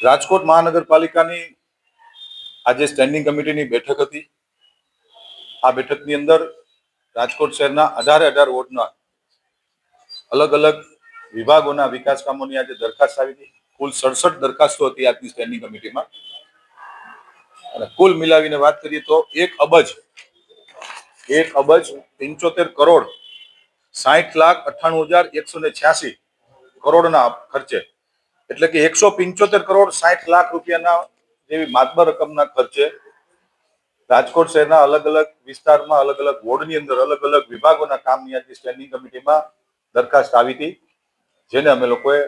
રાજકોટ મહાનગરપાલિકાની આજે સ્ટેન્ડિંગ કમિટીની બેઠક હતી. આ બેઠકની અંદર રાજકોટ શહેરના 18 વોર્ડના અલગ અલગ વિભાગોના વિકાસ કામોની આજે દરખાસ્ત આવી હતી. કુલ 67 દરખાસ્તો હતી આજની સ્ટેન્ડિંગ કમિટીમાં અને કુલ મિલાવીને વાત કરીએ તો 1,75,60,98,186 કરોડના ખર્ચે, એટલે કે 175 કરોડ 60 લાખ રૂપિયાના જેવી માતબર રકમના ખર્ચે રાજકોટ શહેરના અલગ અલગ વિસ્તારમાં અલગ અલગ વોર્ડની અંદર અલગ અલગ વિભાગોના કામની આજે સ્ટેન્ડિંગ કમિટીમાં દરખાસ્ત આવી હતી, જેને અમે લોકોએ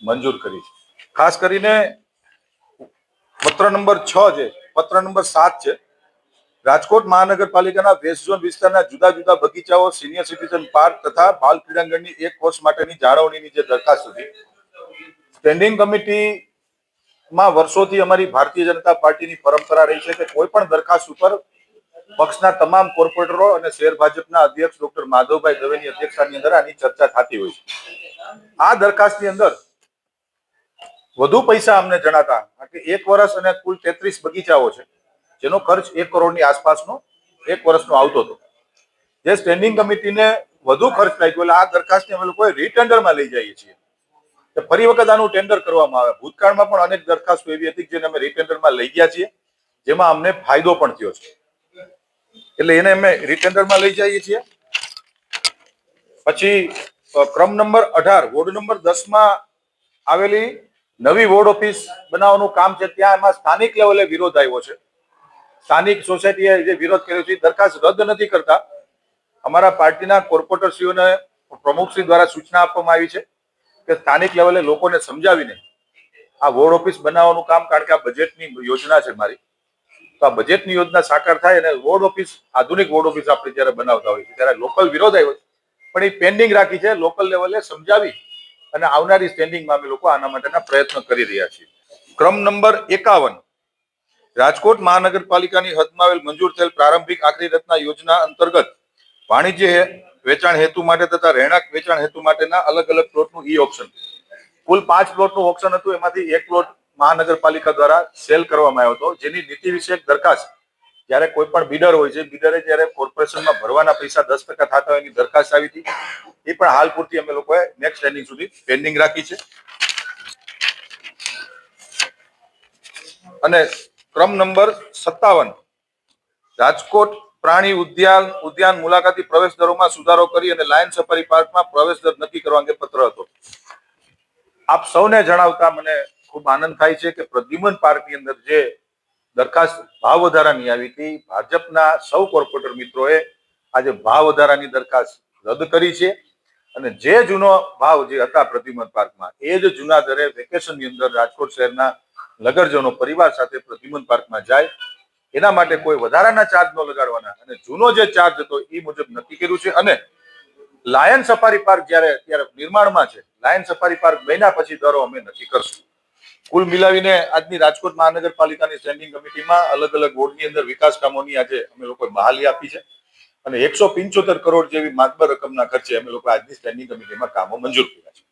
મંજૂર કરી છે. ખાસ કરીને પત્ર નંબર 6 છે, પત્ર નંબર 7 છે. રાજકોટ મહાનગરપાલિકાના વેસ્ટ ઝોન વિસ્તારના જુદા જુદા બગીચાઓ, સિનિયર સિટીઝન પાર્ક તથા બાલ ક્રીડાંગણની 1 વર્ષ માટેની જાળવણીની જે દરખાસ્ત હતી, સ્ટેન્ડિંગ કમિટીમાં વર્ષોથી અમારી ભારતીય જનતા પાર્ટીની પરંપરા રહી છે કે કોઈ પણ દરખાસ્ત ઉપર પક્ષના તમામ કોર્પોરેટરો અને શહેર ભાજપના અધ્યક્ષ ડોક્ટર માધવભાઈ દવેની અધ્યક્ષતાની અંદર આની ચર્ચા થતી હોય છે. આ દરખાસ્તની અંદર વધુ પૈસા અમને જણાતા કે 1 વર્ષ અને કુલ 33 બગીચાઓ છે, જેનો ખર્ચ 1 કરોડની આસપાસનો 1 વર્ષનો આવતો હતો. જે સ્ટેન્ડિંગ કમિટીને વધુ ખર્ચ લાગ્યો એટલે આ દરખાસ્તને અમે લોકોએ રીટેન્ડરમાં લઈ જઈએ છીએ. ફરી વખત આનું ટેન્ડર કરવામાં આવે. ભૂતકાળમાં પણ અનેક દરખાસ્તો એવી હતી જેને અમે રીટેન્ડરમાં લઈ ગયા છીએ, જેમાં અમને ફાયદો પણ થયો છે, એટલે એને અમે રીટેન્ડરમાં લઈ જઈએ છીએ. પછી ક્રમ નંબર 18 વોર્ડ નંબર 10માં આવેલી નવી વોર્ડ ઓફિસ બનાવવાનું કામ છે, ત્યાં એમાં સ્થાનિક લેવલે વિરોધ આવ્યો છે. સ્થાનિક સોસાયટીએ જે વિરોધ કર્યો છે, દરખાસ્ત રદ નથી કરતા. અમારા પાર્ટીના કોર્પોરેટરશ્રીઓને પ્રમુખશ્રી દ્વારા સૂચના આપવામાં આવી છે કે સ્થાનિક લેવલે લોકોને સમજાવીને આ વોર્ડ ઓફિસ બનાવવાનું કામ, કારણ કે આ બજેટની યોજના છે મારી, તો આ બજેટની યોજના સાકાર થાય અને વોર્ડ ઓફિસ, આધુનિક વોર્ડ ઓફિસ આપણે જ્યારે બનાવતા હોય ત્યારે લોકલ વિરોધ આવ્યો પણ એ પેન્ડિંગ રાખી છે. લોકલ લેવલે સમજાવી અને આવનારી સ્ટેન્ડિંગમાં અમે લોકો આના માટેના પ્રયત્ન કરી રહ્યા છીએ. ક્રમ નંબર 51 રાજકોટ મહાનગરપાલિકાની હદમાં આવેલ મંજૂર થયેલ પ્રારંભિક આખરી રચના યોજના અંતર્ગત વાણિજ્ય વેચાણ હેતુ માટે તથા રહેણાંક વેચાણ હેતુ માટેના અલગ અલગ પ્લોટનું ઈ ઓપ્શન, કુલ 5 પ્લોટનું ઓપ્શન હતું, એમાંથી 1 પ્લોટ મહાનગરપાલિકા દ્વારા સેલ કરવામાં આવ્યો હતો, જેની નીતિ વિષયક દરખાસ્ત જ્યારે કોઈ પણ બિડર હોય છે, બિડરે જ્યારે કોર્પોરેશનમાં ભરવાના પૈસા 10% થતા હોય એની દરખાસ્ત આવી હતી, એ પણ હાલ પૂરતી અમે લોકોએ નેક્સ્ટ સ્ટેન્ડિંગ સુધી પેન્ડિંગ રાખી છે. અને ક્રમ નંબર 57 રાજકોટ પ્રાણી ઉદ્યાન મુલાકાતી પ્રવેશ દરોમાં સુધારો કરી અને લાયન સફારી પાર્કમાં પ્રવેશ દર નક્કી કરવા અંગે પત્ર હતો. આપ સૌને જણાવતા મને ખૂબ આનંદ થાય છે કે પ્રદ્યુમન પાર્કની અંદર જે દરખાસ્ત ભાવ વધારાની આવી હતી, ભાજપના સૌ કોર્પોરેટર મિત્રોએ આજે ભાવ વધારાની દરખાસ્ત રદ કરી છે અને જે જૂનો ભાવ જે હતા પ્રદ્યુમન પાર્કમાં, એ જ જૂના દરે વેકેશનની અંદર રાજકોટ શહેરના નગરજનો પરિવાર સાથે પ્રદ્યુમન પાર્કમાં જાય, એના માટે કોઈ વધારાના ચાર્જ ન લગાડવાના અને જૂનો જે ચાર્જ હતો એ મુજબ નક્કી કર્યું છે. અને લાયન સફારી પાર્ક જ્યારે નિર્માણમાં છે, લાયન સફારી પાર્ક બન્યા પછી દરો અમે નક્કી કરશું. કુલ મિલાવીને આજની રાજકોટ મહાનગરપાલિકાની સ્ટેન્ડિંગ કમિટીમાં અલગ અલગ વોર્ડની અંદર વિકાસ કામોની આજે અમે લોકોએ બહાલી આપી છે અને 175 કરોડ જેવી માતબર રકમના ખર્ચે અમે લોકો આજની સ્ટેન્ડિંગ કમિટીમાં કામો મંજૂર કર્યા છે.